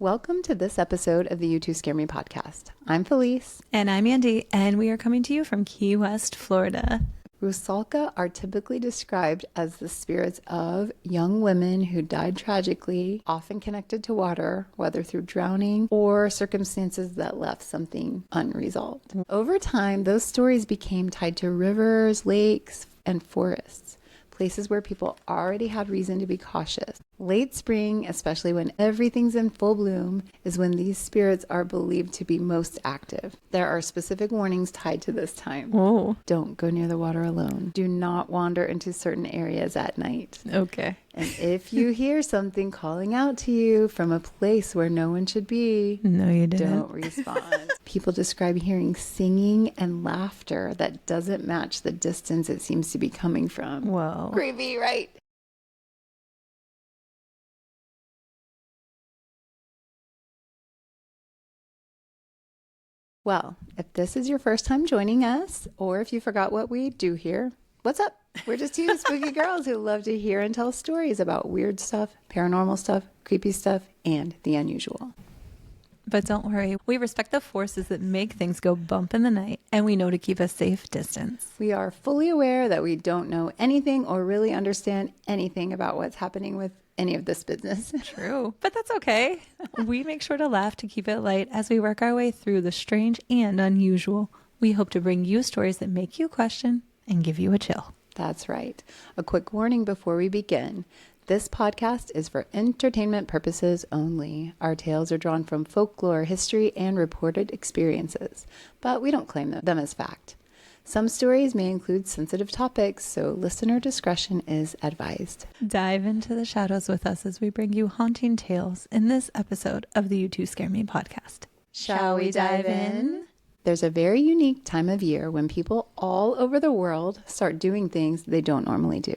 Welcome to this episode of the You Two Scare Me podcast. I'm Feliz. And I'm Andi, and we are coming to you from Key West, Florida. Rusalka are typically described as the spirits of young women who died tragically, often connected to water, whether through drowning or circumstances that left something unresolved. Over time, those stories became tied to rivers, lakes, and forests, places where people already had reason to be cautious. Late spring, especially when everything's in full bloom, is when these spirits are believed to be most active. There are specific warnings tied to this time. Oh. Don't go near the water alone. Do not wander into certain areas at night. Okay. And if you hear something calling out to you from a place where no one should be, No, you didn't. don't respond. People describe hearing singing and laughter that doesn't match the distance it seems to be coming from. Whoa. Creepy, right? Well, if this is your first time joining us, or if you forgot what we do here, what's up? We're just two spooky girls who love to hear and tell stories about weird stuff, paranormal stuff, creepy stuff, and the unusual. But don't worry, we respect the forces that make things go bump in the night, and we know to keep a safe distance. We are fully aware that we don't know anything or really understand anything about what's happening with any of this business. True, but that's okay. We make sure to laugh to keep it light as we work our way through the strange and unusual. We hope to bring you stories that make you question and give you a chill. That's right. A quick warning before we begin. This podcast is for entertainment purposes only. Our tales are drawn from folklore, history, and reported experiences, but we don't claim them as fact. Some stories may include sensitive topics, so listener discretion is advised. Dive into the shadows with us as we bring you haunting tales in this episode of the You Two Scare Me podcast. Shall we dive in? There's a very unique time of year when people all over the world start doing things they don't normally do.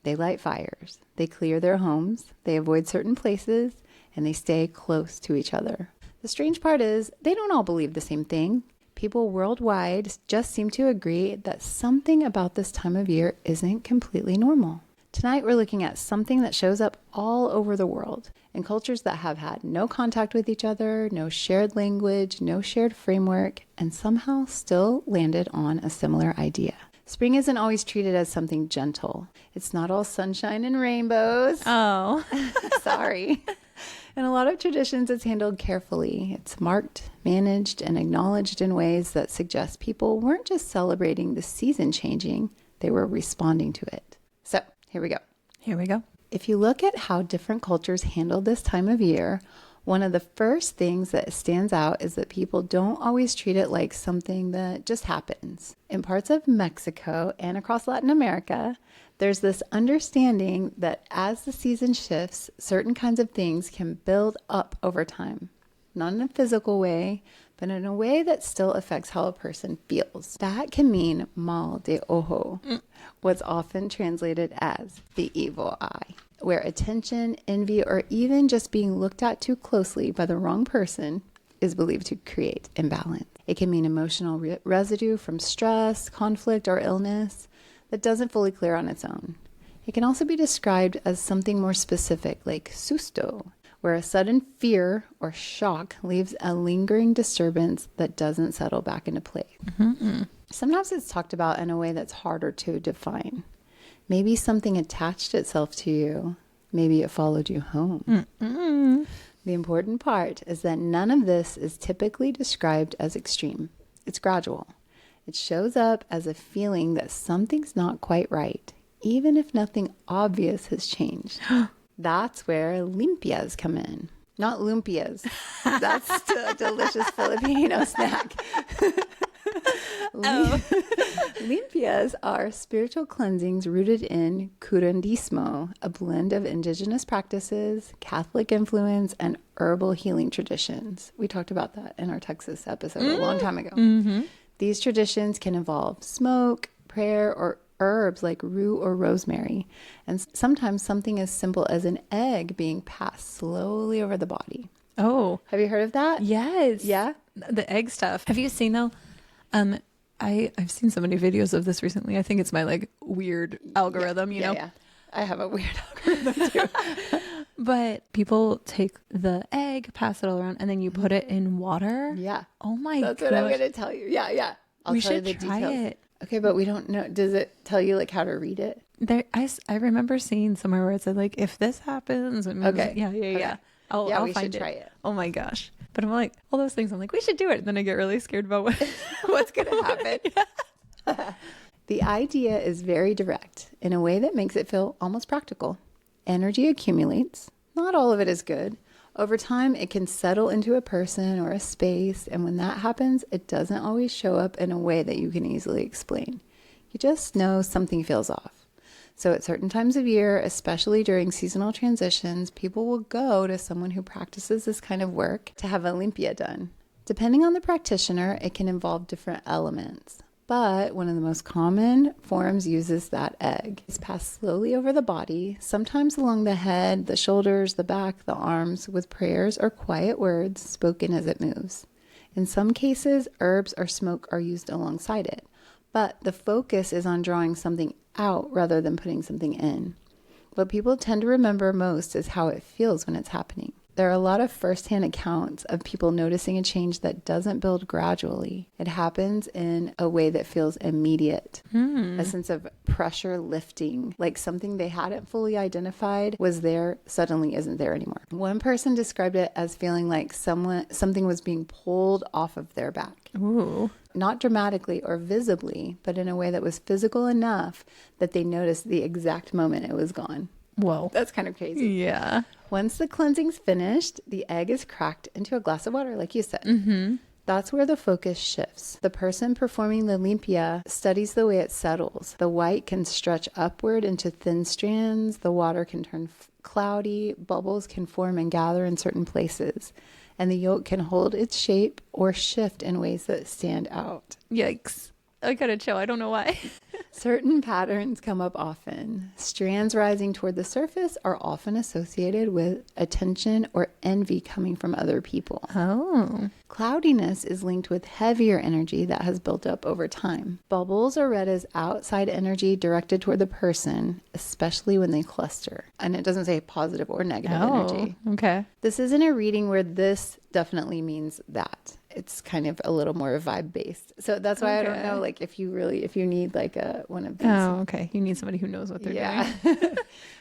They light fires, they clear their homes, they avoid certain places, and they stay close to each other. The strange part is they don't all believe the same thing. People worldwide just seem to agree that something about this time of year isn't completely normal. Tonight we're looking at something that shows up all over the world in cultures that have had no contact with each other, no shared language, no shared framework, and somehow still landed on a similar idea. Spring isn't always treated as something gentle. It's not all sunshine and rainbows. Oh. Sorry. In a lot of traditions, it's handled carefully. It's marked, managed, and acknowledged in ways that suggest people weren't just celebrating the season changing, they were responding to it. So, here we go. Here we go. If you look at how different cultures handle this time of year, one of the first things that stands out is that people don't always treat it like something that just happens. In parts of Mexico and across Latin America, there's this understanding that as the season shifts, certain kinds of things can build up over time. Not in a physical way, but in a way that still affects how a person feels. That can mean mal de ojo, what's often translated as the evil eye, where attention, envy, or even just being looked at too closely by the wrong person is believed to create imbalance. It can mean emotional residue from stress, conflict, or illness that doesn't fully clear on its own. It can also be described as something more specific, like susto, where a sudden fear or shock leaves a lingering disturbance that doesn't settle back into place. Mm-hmm. Sometimes it's talked about in a way that's harder to define. Maybe something attached itself to you. Maybe it followed you home. Mm-mm. The important part is that none of this is typically described as extreme. It's gradual. It shows up as a feeling that something's not quite right, even if nothing obvious has changed. That's where limpias come in. Not lumpias. That's a delicious Filipino snack. Limpias are spiritual cleansings rooted in curandismo, a blend of indigenous practices, Catholic influence, and herbal healing traditions. We talked about that in our Texas episode a long time ago. Mm-hmm. These traditions can involve smoke, prayer, or herbs like rue or rosemary, and sometimes something as simple as an egg being passed slowly over the body. Oh. Have you heard of that? Yes. Yeah? The egg stuff. Have you seen though? I've seen so many videos of this recently. I think it's my like weird algorithm, you know? Yeah. I have a weird algorithm too. But people take the egg, pass it all around, and then you put it in water. Yeah. Oh my god. That's what I'm going to tell you. Yeah. I'll We tell you should the try details. it. Okay, but we don't know. Does it tell you like how to read it? I remember seeing somewhere where it said like, if this happens, it moves. Okay. Yeah. Okay. I'll we find should it. try it. Oh my gosh. But I'm like, all those things. I'm like, we should do it. And then I get really scared about What's going to happen? The idea is very direct in a way that makes it feel almost practical. Energy accumulates. Not all of it is good. Over time, it can settle into a person or a space. And when that happens, it doesn't always show up in a way that you can easily explain. You just know something feels off. So at certain times of year, especially during seasonal transitions, people will go to someone who practices this kind of work to have a limpia done. Depending on the practitioner, it can involve different elements. But one of the most common forms uses that egg. It's passed slowly over the body, sometimes along the head, the shoulders, the back, the arms, with prayers or quiet words spoken as it moves. In some cases, herbs or smoke are used alongside it. But the focus is on drawing something out rather than putting something in. What people tend to remember most is how it feels when it's happening. There are a lot of firsthand accounts of people noticing a change that doesn't build gradually. It happens in a way that feels immediate. A sense of pressure lifting, like something they hadn't fully identified was there, suddenly isn't there anymore. One person described it as feeling like something was being pulled off of their back. Ooh. Not dramatically or visibly, but in a way that was physical enough that they noticed the exact moment it was gone. Whoa. That's kind of crazy. Yeah. Once the cleansing's finished, the egg is cracked into a glass of water, like you said. That's where the focus shifts. The person performing the limpia studies the way it settles. The white can stretch upward into thin strands. The water can turn cloudy. Bubbles can form and gather in certain places. And the yolk can hold its shape or shift in ways that stand out. Yikes. I gotta chill. I don't know why. Certain patterns come up often. Strands rising toward the surface are often associated with attention or envy coming from other people. Oh. Cloudiness is linked with heavier energy that has built up over time. Bubbles are read as outside energy directed toward the person, especially when they cluster. And it doesn't say positive or negative energy. Okay. This isn't a reading where this definitely means that. It's kind of a little more vibe based. So that's why I don't know, like, if you need like one of these. Oh, okay. You need somebody who knows what they're doing.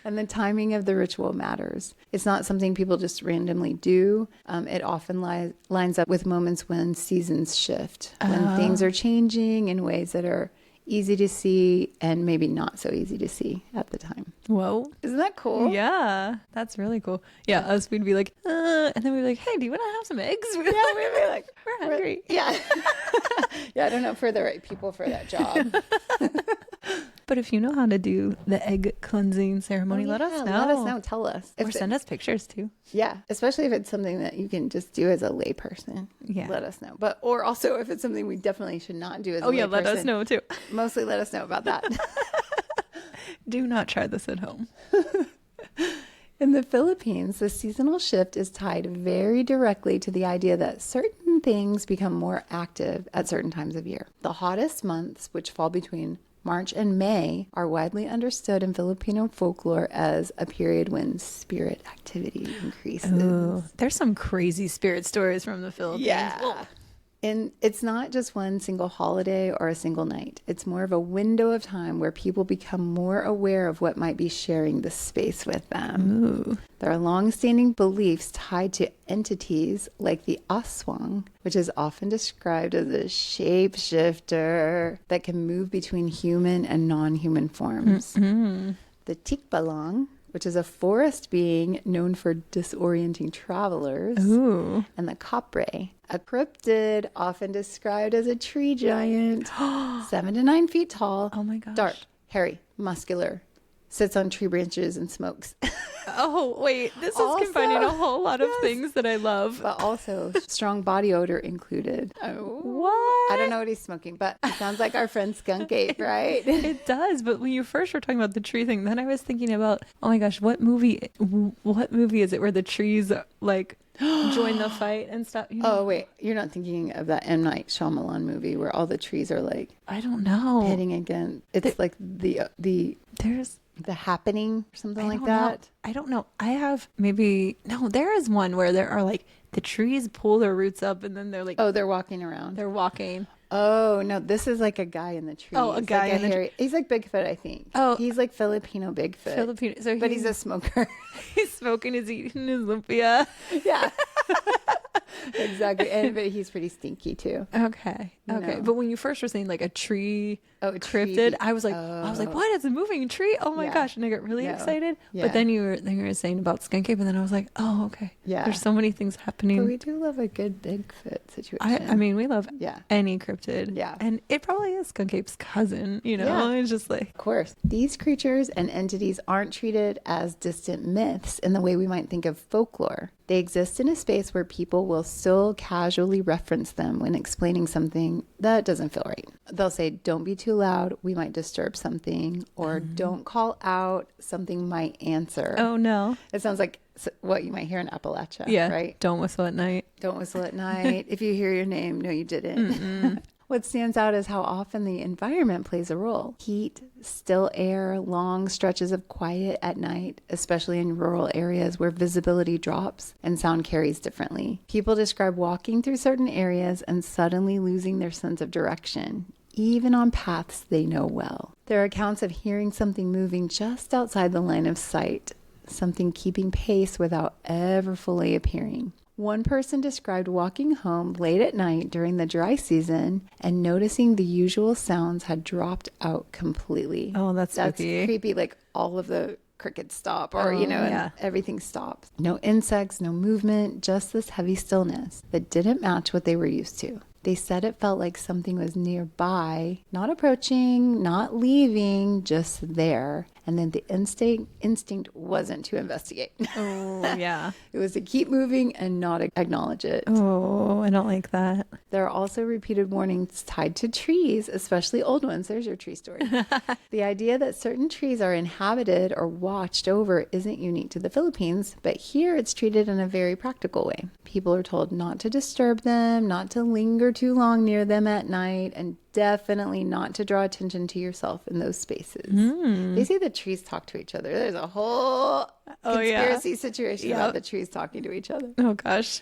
And the timing of the ritual matters. It's not something people just randomly do. It often lines up with moments when seasons shift, when things are changing in ways that are easy to see and maybe not so easy to see at the time. Whoa. Isn't that cool? Yeah. That's really cool. Yeah. We'd be like, and then we'd be like, hey, do you want to have some eggs? Yeah, we'd be like, we're hungry. Yeah. Yeah, I don't know if we're the right people for that job. But if you know how to do the egg cleansing ceremony, let us know. Let us know. Tell us. Or send us pictures too. Yeah, especially if it's something that you can just do as a layperson. Yeah. Let us know. Or also if it's something we definitely should not do as a layperson. Oh yeah, let us know too. Mostly let us know about that. Do not try this at home. In the Philippines, the seasonal shift is tied very directly to the idea that certain things become more active at certain times of year. The hottest months, which fall between March and May, are widely understood in Filipino folklore as a period when spirit activity increases. Ooh, there's some crazy spirit stories from the Philippines. Yeah. Whoa. And it's not just one single holiday or a single night. It's more of a window of time where people become more aware of what might be sharing the space with them. Ooh. There are long-standing beliefs tied to entities like the Aswang, which is often described as a shapeshifter that can move between human and non-human forms. Mm-hmm. The Tikbalang, which is a forest being known for disorienting travelers. Ooh. And the Kapre, a cryptid often described as a tree giant, 7 to 9 feet tall. Oh my gosh. Dark, hairy, muscular, sits on tree branches and smokes. Oh, wait. This Also, is combining a whole lot of things that I love. But also strong body odor included. Oh, what? I don't know what he's smoking, but it sounds like our friend Skunk Ape, right? It does. But when you first were talking about the tree thing, then I was thinking about, oh my gosh, what movie is it where the trees like join the fight and stuff? You know? Oh, wait. You're not thinking of that M. Night Shyamalan movie where all the trees are like I don't know. pitting against. It's like the The Happening or something like don't that. know. I don't know. I have maybe, no, there is one where there are like the trees pull their roots up and then they're like, Oh, they're walking around. they're walking. Oh, no, this is like a guy in the trees. Oh, a guy like in the hairy, he's like Bigfoot, I think. Oh. He's like Filipino Bigfoot. Filipino. So But he's a smoker. he's smoking, he's eating his lumpia. Yeah. Exactly. But he's pretty stinky too. Okay. You Okay. know. But when you first were saying like a tree Oh, a cryptid, tree. I was like, what? It's a moving tree. Oh my Yeah. gosh. And I got really No. excited. Yeah. But then you were saying about skunk ape and then I was like, oh, okay. Yeah. There's so many things happening. But we do love a good Bigfoot situation. I mean, we love yeah. any cryptid. Yeah. And it probably is skunk ape's cousin, you know? Yeah. It's just like, Of course. These creatures and entities aren't treated as distant myths in the way we might think of folklore. They exist in a space where people will still casually reference them when explaining something that doesn't feel right. They'll say, don't be too loud, we might disturb something, or don't call out, something might answer. oh no. It sounds like what you might hear in Appalachia, Yeah. right? Don't whistle at night. Don't whistle at night. If you hear your name, no, you didn't. What stands out is how often the environment plays a role. Heat, still air, long stretches of quiet at night, especially in rural areas where visibility drops and sound carries differently. People describe walking through certain areas and suddenly losing their sense of direction, even on paths they know well. There are accounts of hearing something moving just outside the line of sight, something keeping pace without ever fully appearing. One person described walking home late at night during the dry season and noticing the usual sounds had dropped out completely. Oh, that's That's spooky. creepy. Like all of the crickets stop or, and yeah. everything stops. No insects, no movement, just this heavy stillness that didn't match what they were used to. They said it felt like something was nearby, not approaching, not leaving, just there. And then the instinct wasn't to investigate. Oh, yeah. It was to keep moving and not acknowledge it. Oh, I don't like that. There are also repeated warnings tied to trees, especially old ones. There's your tree story. The idea that certain trees are inhabited or watched over isn't unique to the Philippines, but here it's treated in a very practical way. People are told not to disturb them, not to linger too long near them at night, and definitely not to draw attention to yourself in those spaces. They say the trees talk to each other. There's a whole conspiracy situation about the trees talking to each other. Oh, gosh.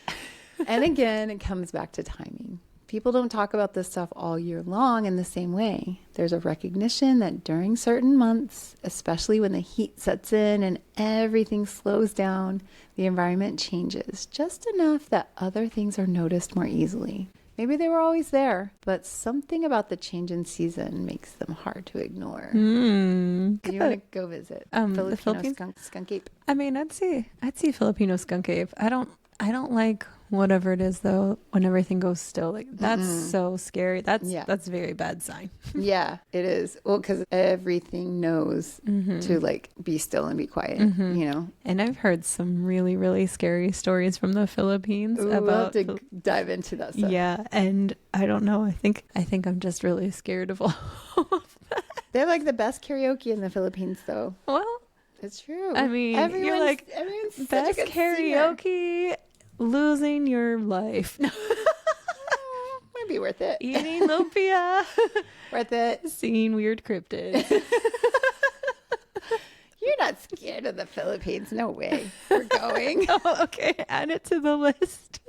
And again, it comes back to timing. People don't talk about this stuff all year long in the same way. There's a recognition that during certain months, especially when the heat sets in and everything slows down, the environment changes just enough that other things are noticed more easily. Maybe they were always there, but something about the change in season makes them hard to ignore. You want to go visit the Philippines? skunk ape? I mean, I'd see Filipino skunk ape. I don't like whatever it is though when everything goes still. Like that's so scary. That's a very bad sign. Yeah, it is. Well, because everything knows to like be still and be quiet, you know? And I've heard some really, really scary stories from the Philippines Ooh, we'll have about to dive into that stuff. yeah, and I don't know. I think I'm just really scared of all of that. They're like the best karaoke in the Philippines, though. Well, It's true. I mean, you're like everyone's such best a good karaoke, losing your life, singer. Might be worth it. eating lumpia, Worth it. seeing weird cryptids. You're not scared of the Philippines. No way. We're going. Oh, okay, add it to the list.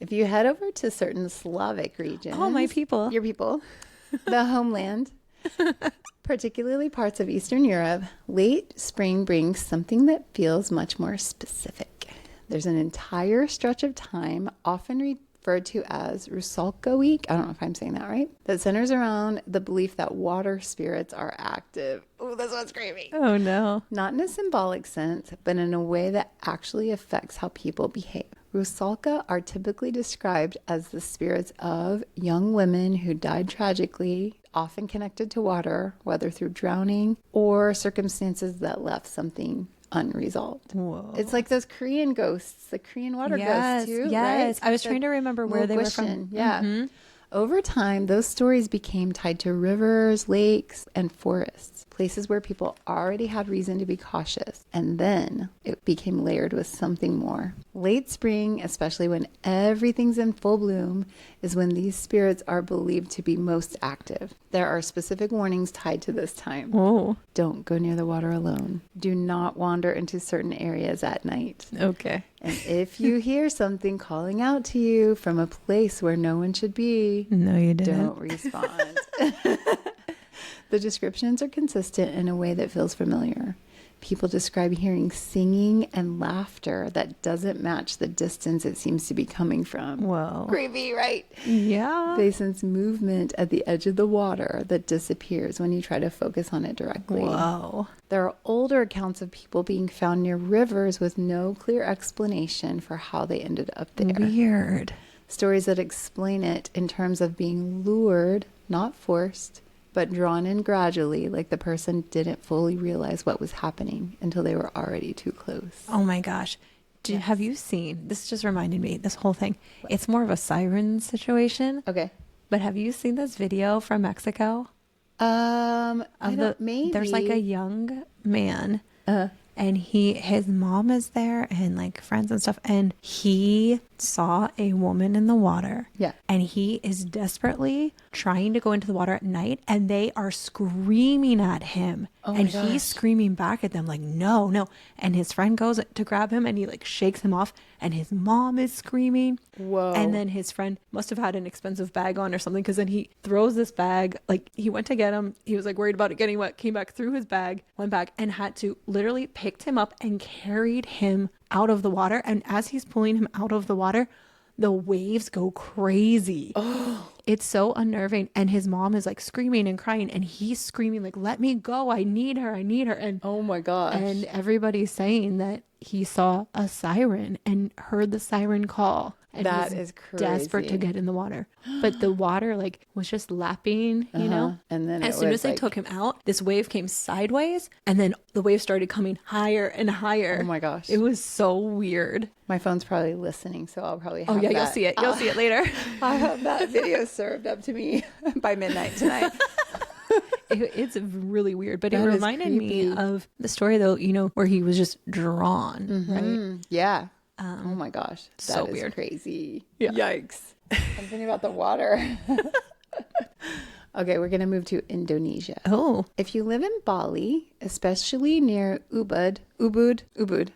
If you head over to certain Slavic regions. Oh, my people. Your people. The homeland. Particularly parts of Eastern Europe, late spring brings something that feels much more specific. There's an entire stretch of time, often referred to as Rusalka Week, I don't know if I'm saying that right, that centers around the belief that water spirits are active. Oh, this one's creepy. Oh no. Not in a symbolic sense, but in a way that actually affects how people behave. Rusalka are typically described as the spirits of young women who died tragically, often connected to water, whether through drowning or circumstances that left something unresolved. Whoa. It's like those Korean ghosts, the Korean water ghosts too, yes. right? I was trying to remember where they were from. Mugwishun, yeah. Over time, those stories became tied to rivers, lakes, and forests, places where people already had reason to be cautious. And then it became layered with something more. Late spring, especially when everything's in full bloom, is when these spirits are believed to be most active. There are specific warnings tied to this time. Oh. Don't go near the water alone. Do not wander into certain areas at night. Okay. And if you hear something calling out to you from a place where no one should be, No, you didn't. don't respond. The descriptions are consistent in a way that feels familiar. People describe hearing singing and laughter that doesn't match the distance it seems to be coming from. Whoa. Creepy, right? Yeah. They sense movement at the edge of the water that disappears when you try to focus on it directly. Whoa. There are older accounts of people being found near rivers with no clear explanation for how they ended up there. Weird. Stories that explain it in terms of being lured, not forced, but drawn in gradually, like the person didn't fully realize what was happening until they were already too close. Oh my gosh. Have you seen, this just reminded me, this whole thing. It's more of a siren situation. Okay. But have you seen this video from Mexico? Maybe. There's like a young man and his mom is there and like friends and stuff, and he saw a woman in the water. Yeah. And he is desperately trying to go into the water at night, and they are screaming at him. Oh and my he's gosh. screaming back at them like, no, no. And his friend goes to grab him and he like shakes him off, and his mom is screaming. Whoa. And then his friend must have had an expensive bag on or something, because then he throws this bag, like he went to get him. He was like worried about it getting wet, came back, threw his bag, went back, and had to literally picked him up and carried him out of the water. And as he's pulling him out of the water, the waves go crazy. Oh. It's so unnerving. And his mom is like screaming and crying, and he's screaming like, let me go. I need her. I need her. And oh my gosh. And everybody's saying that he saw a siren and heard the siren call. And that was is crazy. Desperate to get in the water. But the water like was just lapping, you know? And then as soon as they took him out, this wave came sideways, and then the wave started coming higher and higher. Oh my gosh. It was so weird. My phone's probably listening, so I'll probably have You'll see it. You'll see it later. I'll have that video served up to me by midnight tonight. It's really weird, but That it is reminded me creepy. of the story though, you know, where he was just drawn, right? Yeah. Oh my gosh. That so is weird. crazy. Yeah. Yikes. Something about the water. Okay, we're going to move to Indonesia. Oh. If you live in Bali, especially near Ubud,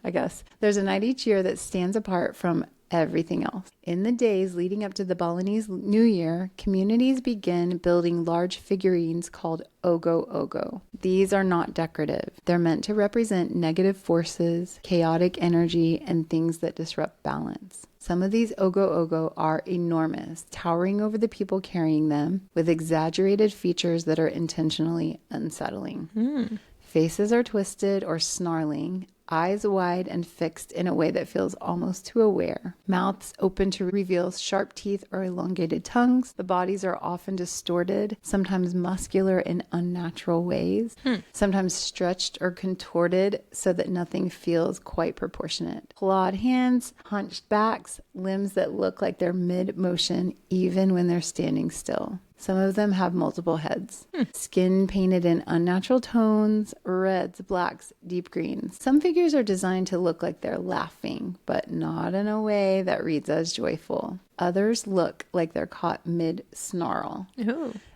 I guess, there's a night each year that stands apart from everything else. In the days leading up to the Balinese New Year, communities begin building large figurines called Ogoh-Ogoh. These are not decorative. They're meant to represent negative forces, chaotic energy, and things that disrupt balance. Some of these Ogoh-Ogoh are enormous, towering over the people carrying them, with exaggerated features that are intentionally unsettling. Faces are twisted or snarling, eyes wide and fixed in a way that feels almost too aware. Mouths open to reveal sharp teeth or elongated tongues. The bodies are often distorted, sometimes muscular in unnatural ways, sometimes stretched or contorted so that nothing feels quite proportionate. Clawed hands, hunched backs, limbs that look like they're mid-motion even when they're standing still. Some of them have multiple heads. Skin painted in unnatural tones, reds, blacks, deep greens. Some figures are designed to look like they're laughing, but not in a way that reads as joyful. Others look like they're caught mid-snarl,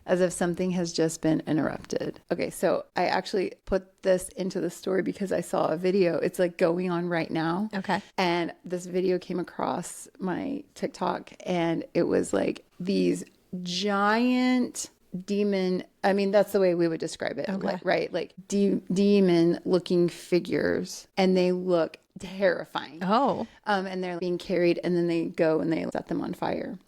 as if something has just been interrupted. Okay, so I actually put this into the story because I saw a video. It's like going on right now. Okay. And this video came across my TikTok, and it was like these giant demon, I mean, that's the way we would describe it, like, right? Like demon looking figures, and they look terrifying. And they're being carried, and then they go and they set them on fire.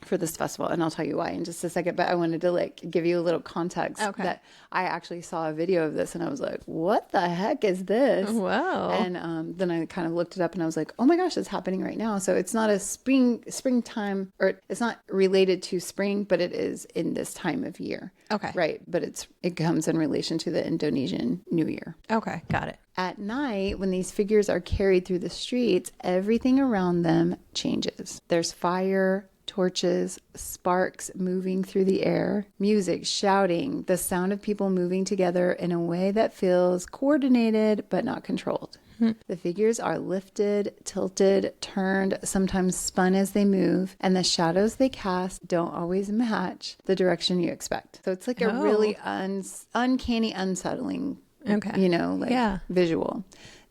For this festival, and I'll tell you why in just a second, but I wanted to like give you a little context that I actually saw a video of this and I was like, what the heck is this? Wow. And then I kind of looked it up and I was like, oh my gosh, it's happening right now. So it's not a springtime, or it's not related to spring, but it is in this time of year. Right. But it comes in relation to the Indonesian New Year. Got it. At night, when these figures are carried through the streets, everything around them changes. There's fire, torches, sparks moving through the air, music, shouting, the sound of people moving together in a way that feels coordinated but not controlled. The figures are lifted, tilted, turned, sometimes spun as they move, and the shadows they cast don't always match the direction you expect. So it's like a really uncanny, unsettling, visual.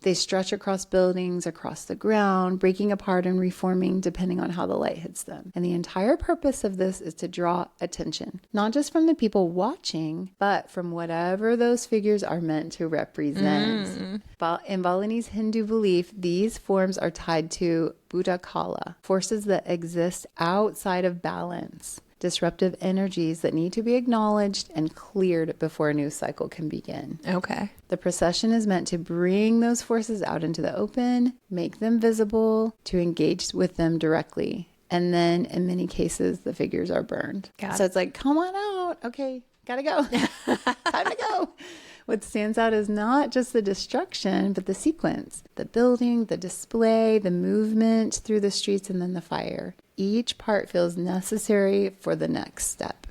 They stretch across buildings, across the ground, breaking apart and reforming depending on how the light hits them. And the entire purpose of this is to draw attention, not just from the people watching, but from whatever those figures are meant to represent. In Balinese Hindu belief, these forms are tied to Buddha Kala, forces that exist outside of balance. Disruptive energies that need to be acknowledged and cleared before a new cycle can begin. Okay. The procession is meant to bring those forces out into the open, make them visible, to engage with them directly. And then in many cases, the figures are burned. So it's like, come on out. Okay, gotta go. Time to go. What stands out is not just the destruction, but the sequence, the building, the display, the movement through the streets, and then the fire. Each part feels necessary for the next step.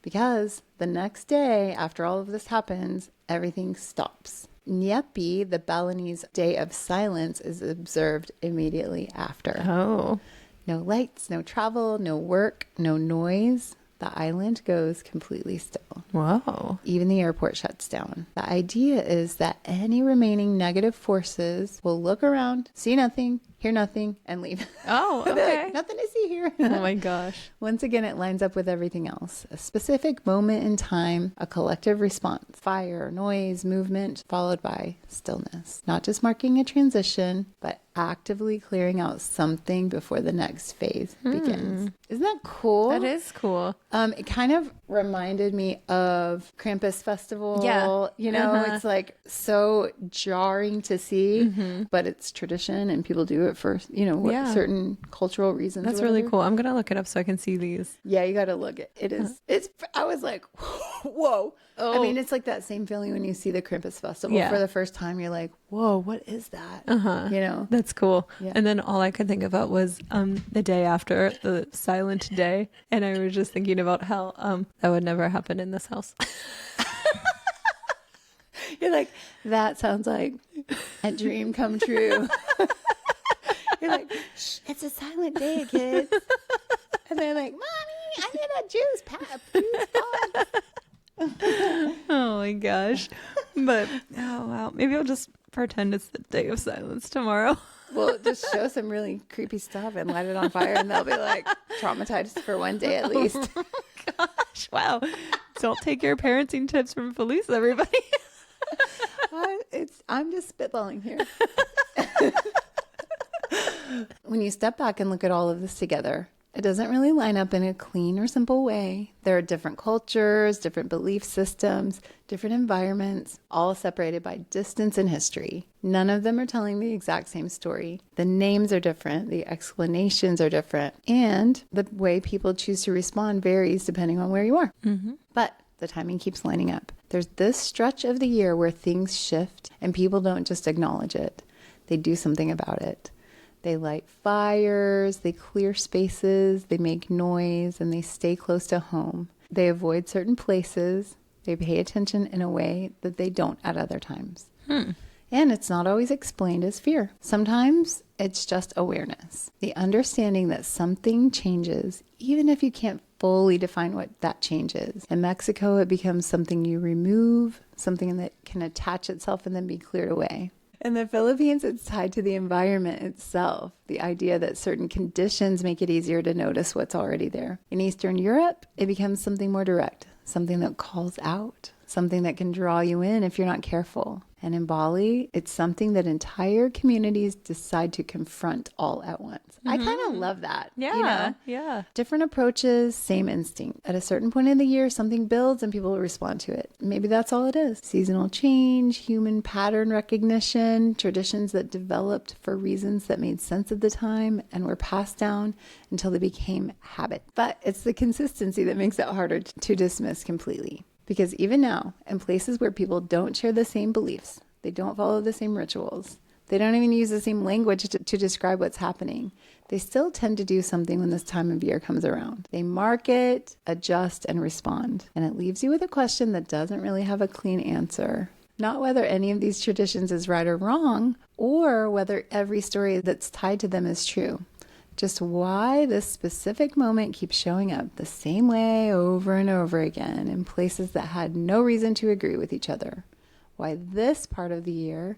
Because the next day, after all of this happens, everything stops. Nyepi, the Balinese day of silence, is observed immediately after. Oh. No lights, no travel, no work, no noise. The island goes completely still. Whoa. Even the airport shuts down. The idea is that any remaining negative forces will look around, see nothing, hear nothing, and leave. Oh, okay. Like, nothing to see here. Oh my gosh. Once again, it lines up with everything else. A specific moment in time, a collective response. Fire, noise, movement, followed by stillness. Not just marking a transition, but actively clearing out something before the next phase begins. Isn't that cool? That is cool. It kind of reminded me of Krampus Festival. Yeah. You know, it's like so jarring to see, but it's tradition and people do it for, certain cultural reasons. That's really cool. I'm going to look it up so I can see these. Yeah, you got to look it. It is. I was like, whoa. Oh. I mean, it's like that same feeling when you see the Krampus Festival for the first time. You're like, whoa, what is that? You know? That's cool. Yeah. And then all I could think about was the day after, the silent day. And I was just thinking about how that would never happen in this house. You're like, that sounds like a dream come true. You're like, shh, it's a silent day, kids. And they're like, Mommy, I need a juice box. Oh my gosh. But, oh wow. Maybe I'll just pretend it's the day of silence tomorrow. Well, just show some really creepy stuff and light it on fire, and they'll be like traumatized for one day at least. Oh gosh, wow. Don't take your parenting tips from Feliz, everybody. I'm just spitballing here. When you step back and look at all of this together, it doesn't really line up in a clean or simple way. There are different cultures, different belief systems, different environments, all separated by distance and history. None of them are telling the exact same story. The names are different, the explanations are different, and the way people choose to respond varies depending on where you are. But the timing keeps lining up. There's this stretch of the year where things shift and people don't just acknowledge it. They do something about it. They light fires, they clear spaces, they make noise, and they stay close to home. They avoid certain places. They pay attention in a way that they don't at other times. And it's not always explained as fear. Sometimes it's just awareness. The understanding that something changes, even if you can't fully define what that change is. In Mexico, it becomes something you remove, something that can attach itself and then be cleared away. In the Philippines, it's tied to the environment itself, the idea that certain conditions make it easier to notice what's already there. In Eastern Europe, it becomes something more direct, something that calls out, something that can draw you in if you're not careful. And in Bali, it's something that entire communities decide to confront all at once. I kind of love that. Yeah, yeah. Different approaches, same instinct. At a certain point in the year, something builds and people respond to it. Maybe that's all it is. Seasonal change, human pattern recognition, traditions that developed for reasons that made sense at the time and were passed down until they became habit. But it's the consistency that makes it harder to dismiss completely. Because even now, in places where people don't share the same beliefs, They don't follow the same rituals. They don't even use the same language to describe what's happening. They still tend to do something when this time of year comes around. They mark it, adjust, and respond. And it leaves you with a question that doesn't really have a clean answer. Not whether any of these traditions is right or wrong, or whether every story that's tied to them is true. Just why this specific moment keeps showing up the same way over and over again in places that had no reason to agree with each other. Why this part of the year,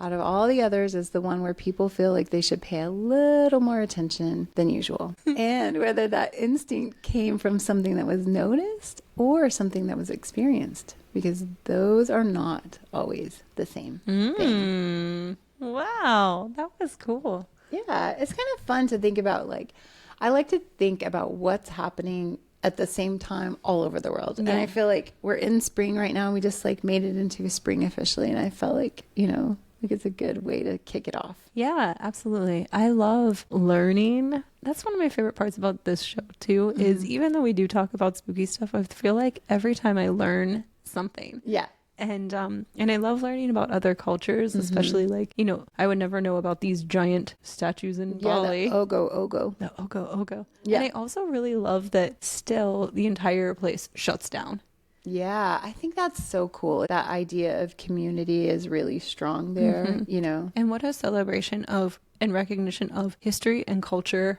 out of all the others, is the one where people feel like they should pay a little more attention than usual. And whether that instinct came from something that was noticed or something that was experienced, because those are not always the same thing. Wow, that was cool. Yeah, it's kind of fun to think about. Like, I like to think about what's happening at the same time all over the world. And I feel like we're in spring right now. We just like made it into spring officially. And I felt like, like it's a good way to kick it off. Yeah, absolutely. I love learning. That's one of my favorite parts about this show too, is even though we do talk about spooky stuff, I feel like every time I learn something. Yeah. And I love learning about other cultures, especially like, I would never know about these giant statues in Bali. The Ogoh-Ogoh. The Ogoh-Ogoh. Yeah. And I also really love that still the entire place shuts down. Yeah, I think that's so cool. That idea of community is really strong there, And what a celebration of and recognition of history and culture.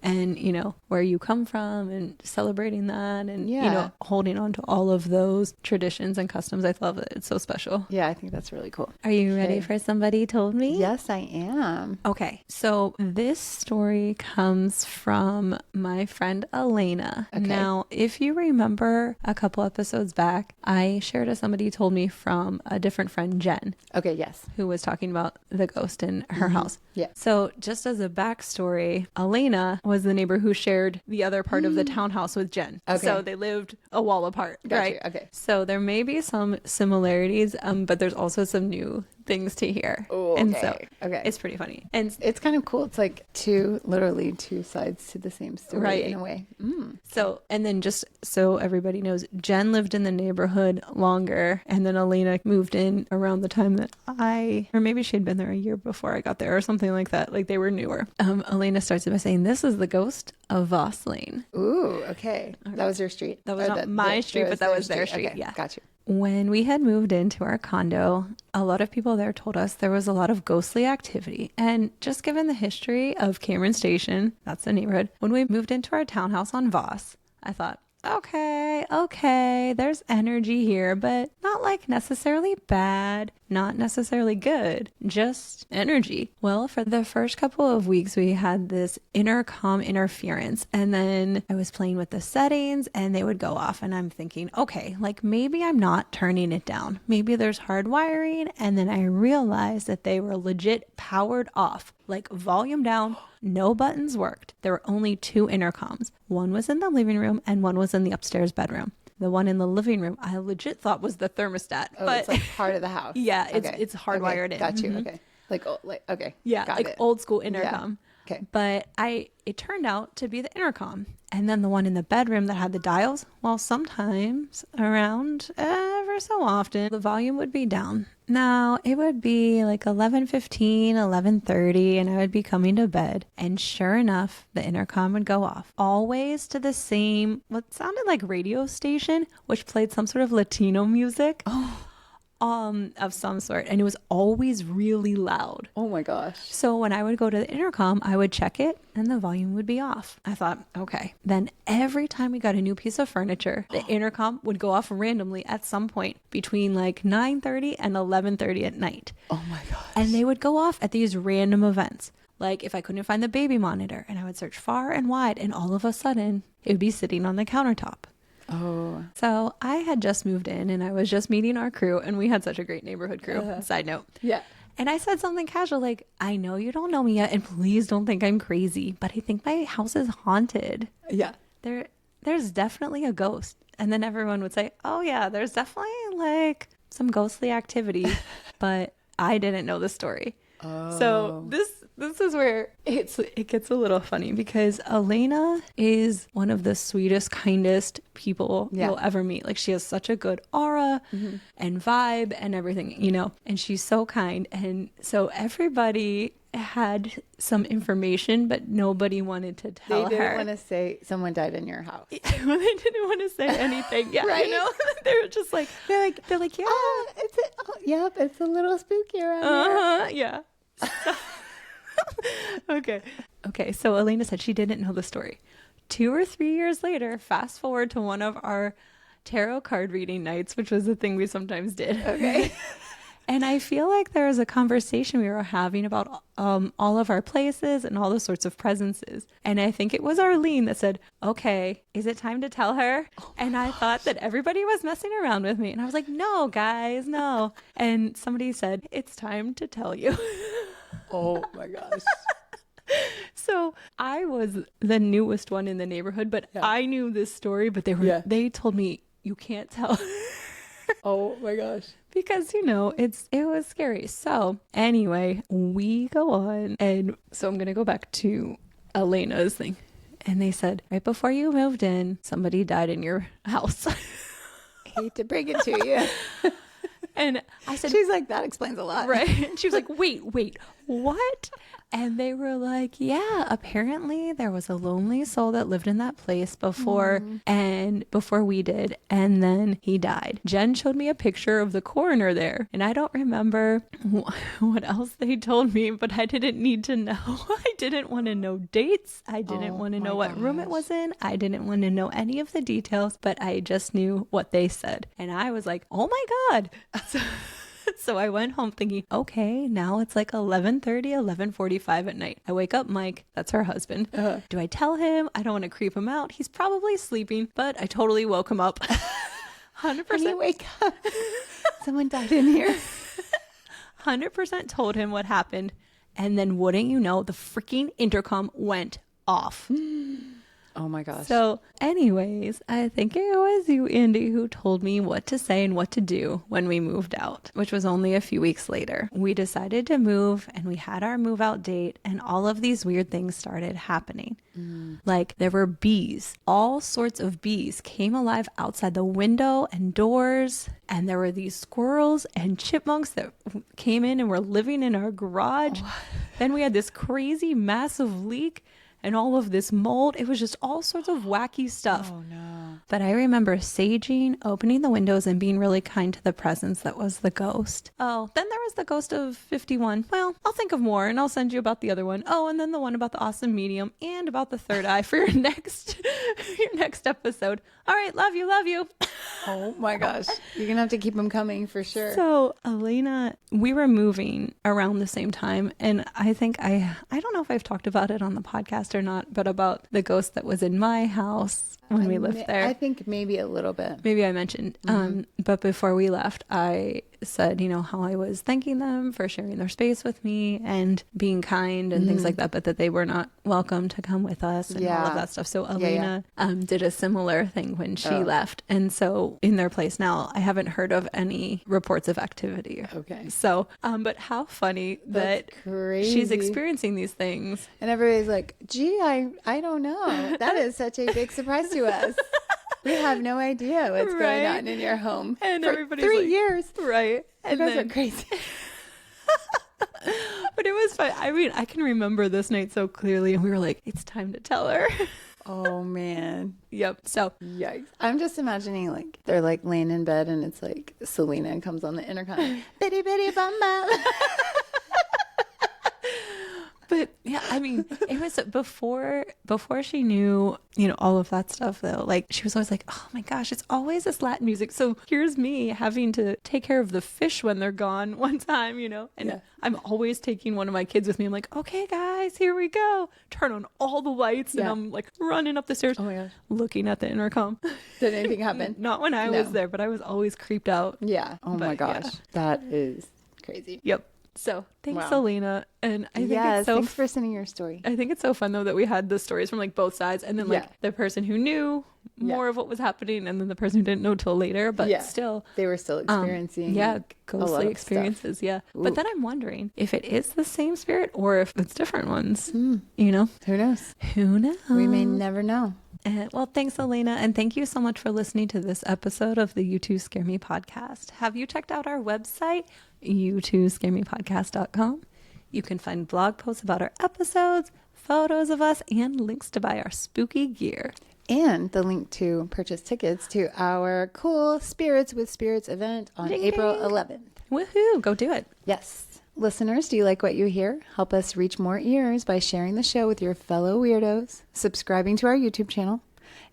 And, where you come from and celebrating that and, holding on to all of those traditions and customs. I love it. It's so special. Yeah, I think that's really cool. Are you ready for Somebody Told Me? Yes, I am. Okay. So this story comes from my friend Elena. Okay. Now, if you remember a couple episodes back, I shared a Somebody Told Me from a different friend, Jen. Okay, yes. Who was talking about the ghost in her house. Yeah. So just as a backstory, Elena was the neighbor who shared the other part of the townhouse with Jen. Okay. So they lived a wall apart, Got right? you. Okay. So there may be some similarities, but there's also some new things to hear. Oh, And so okay. it's pretty funny. And It's kind of cool. It's like literally two sides to the same story, Right. in a way. so, and then just so everybody knows, Jen lived in the neighborhood longer, and then Elena moved in around the time that or maybe she'd been there a year before I got there or something like that. Like they were newer. Elena starts by saying, "This is the ghost of Voss Lane." Ooh, okay. That was your street. That was not my street, but that was their street. Okay, Yeah. got you. When we had moved into our condo, a lot of people there told us there was a lot of ghostly activity. And just given the history of Cameron Station, that's the neighborhood, when we moved into our townhouse on Voss, I thought, okay, there's energy here, but not like necessarily bad, not necessarily good, just energy. Well, for the first couple of weeks, we had this intercom interference, and then I was playing with the settings and they would go off, and I'm thinking, okay, like maybe I'm not turning it down. Maybe there's hard wiring. And then I realized that they were legit powered off, like volume down. No buttons worked. There were only two intercoms. One was in the living room and one was in the upstairs bedroom. The one in the living room, I legit thought was the thermostat. Oh, but it's like part of the house. yeah, Okay. it's hardwired in. Got you. Mhm. Okay. Okay. Yeah, Got like it. old school intercom. Yeah. Okay. But it turned out to be the intercom. And then the one in the bedroom that had the dials, well, sometimes around ever so often, the volume would be down. Now, it would be like 11:15, 11:30, and I would be coming to bed. And sure enough, the intercom would go off. Always to the same, what sounded like radio station, which played some sort of Latino music. Of some sort, and it was always really loud. Oh my gosh. So when I would go to the intercom, I would check it and the volume would be off. I thought, okay. Then every time we got a new piece of furniture, the intercom would go off randomly at some point between like 9:30 and 11:30 at night. Oh my gosh. And they would go off at these random events. Like if I couldn't find the baby monitor, and I would search far and wide, and all of a sudden it would be sitting on the countertop. Oh. So I had just moved in and I was just meeting our crew, and we had such a great neighborhood crew. Side note. Yeah. And I said something casual like, "I know you don't know me yet, and please don't think I'm crazy, but I think my house is haunted. Yeah. There's definitely a ghost." And then everyone would say, "Oh yeah, there's definitely like some ghostly activity," but I didn't know the story. So this is where it gets a little funny, because Elena is one of the sweetest, kindest people you'll ever meet. Like, she has such a good aura and vibe and everything, you know, and she's so kind. And so everybody had some information, but nobody wanted to tell her. They didn't want to say someone died in your house. They didn't want to say anything. Yeah, right? You know, they were just like, they're like, yeah, yep, it's a little spooky around here. Yeah. Okay. So Elena said she didn't know the story. 2 or 3 years later, fast forward to one of our tarot card reading nights, which was a thing we sometimes did. Okay. And I feel like there was a conversation we were having about all of our places and all the sorts of presences. And I think it was Arlene that said, okay, is it time to tell her? And I thought that everybody was messing around with me. And I was like, no, guys, no. And somebody said, it's time to tell you. Oh my gosh. So I was the newest one in the neighborhood, but I knew this story, but they told me, you can't tell. Oh my gosh. Because, you know, it was scary. So anyway, we go on. And so I'm going to go back to Elena's thing. And they said, right before you moved in, somebody died in your house. Hate to break it to you. And I said, she's like, that explains a lot. Right. And she was like, wait, what? And they were like, yeah, apparently there was a lonely soul that lived in that place before we did. And then he died. Jen showed me a picture of the coroner there. And I don't remember what else they told me, but I didn't need to know. I didn't want to know dates. I didn't want to know what room it was in. I didn't want to know any of the details, but I just knew what they said. And I was like, oh my God. So I went home thinking, okay, now it's like 11:30, 11:45 at night. I wake up Mike, that's her husband. Do I tell him? I don't want to creep him out. He's probably sleeping, but I totally woke him up. 100%. When you wake up, someone died in here. 100% told him what happened. And then wouldn't you know, the freaking intercom went off. Oh my gosh. So anyways, I think it was you, Andy, who told me what to say and what to do when we moved out, which was only a few weeks later. We decided to move and we had our move out date, and all of these weird things started happening. Like, there were bees, all sorts of bees came alive outside the window and doors. And there were these squirrels and chipmunks that came in and were living in our garage. Then we had this crazy massive leak and all of this mold. It was just all sorts of wacky stuff. Oh no. But I remember saging, opening the windows, and being really kind to the presence that was the ghost. Oh, then there was the ghost of 51. Well, I'll think of more and I'll send you about the other one. Oh, and then the one about the awesome medium and about the third eye for your next episode. All right, love you. Oh my gosh. You're going to have to keep them coming for sure. So Elena, we were moving around the same time. And I think I don't know if I've talked about it on the podcast or not, but about the ghost that was in my house when we lived there. I think maybe a little bit. Maybe I mentioned. But before we left, I said, you know, how I was thanking them for sharing their space with me and being kind and things like that, but that they were not welcome to come with us and all of that stuff. So Elena did a similar thing when she left. And so in their place now, I haven't heard of any reports of activity. Okay. So, but how funny that she's experiencing these things. And everybody's like, gee, I don't know. That is such a big surprise to us. We have no idea what's going on in your home. And for everybody's 3 like, years. Right. And those are crazy. But it was fun. I mean, I can remember this night so clearly, and we were like, it's time to tell her. Oh man. Yep. So yikes. I'm just imagining like they're like laying in bed and it's like Selena comes on the intercom. Bitty bitty bum bum. But yeah, I mean, it was before she knew, you know, all of that stuff though. Like, she was always like, oh my gosh, it's always this Latin music. So here's me having to take care of the fish when they're gone one time, you know, and I'm always taking one of my kids with me. I'm like, okay, guys, here we go. Turn on all the lights and I'm like running up the stairs, oh my gosh, looking at the intercom. Did anything happen? Not when I was there, but I was always creeped out. Yeah. Oh my gosh. That is crazy. Yep. So thanks, Wow. Selena. And I think Yes, it's so thanks for sending your story. I think it's so fun though that we had the stories from like both sides, and then like Yeah. the person who knew more of what was happening, and then the person who didn't know till later, but Yeah. still They were still experiencing yeah, a lot ghostly of experiences. stuff. Yeah. Ooh. But then I'm wondering if it is the same spirit or if it's different ones. You know? Who knows? Who knows? We may never know. Well, thanks, Elena. And thank you so much for listening to this episode of the You Two Scare Me podcast. Have you checked out our website, you2scaremepodcast.com? You can find blog posts about our episodes, photos of us, and links to buy our spooky gear. And the link to purchase tickets to our cool Spirits with Spirits event on Ding, April ding. 11th. Woohoo! Go do it. Yes. Listeners, do you like what you hear? Help us reach more ears by sharing the show with your fellow weirdos, subscribing to our YouTube channel,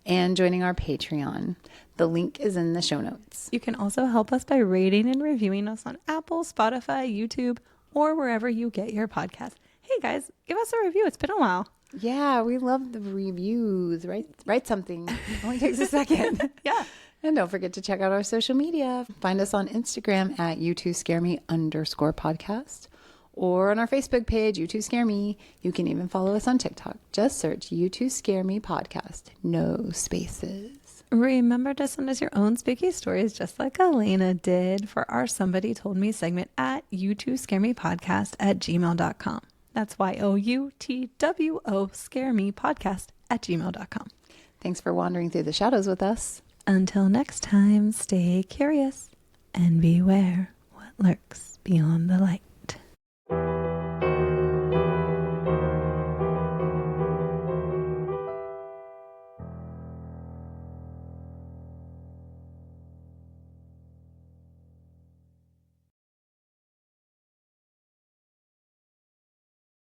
and joining our Patreon. The link is in the show notes. You can also help us by rating and reviewing us on Apple, Spotify, YouTube, or wherever you get your podcast. Hey guys, give us a review. It's been a while. Yeah, we love the reviews. Write something. It only takes a second. Yeah. And don't forget to check out our social media. Find us on Instagram at you2scareme_podcast or on our Facebook page, You Two Scare Me. You can even follow us on TikTok. Just search You Two Scare Me Podcast. No spaces. Remember to send us your own spooky stories just like Elena did for our Somebody Told Me segment at you2scaremepodcast@gmail.com. That's YOUTWO scaremepodcast@gmail.com. Thanks for wandering through the shadows with us. Until next time, stay curious and beware what lurks beyond the light.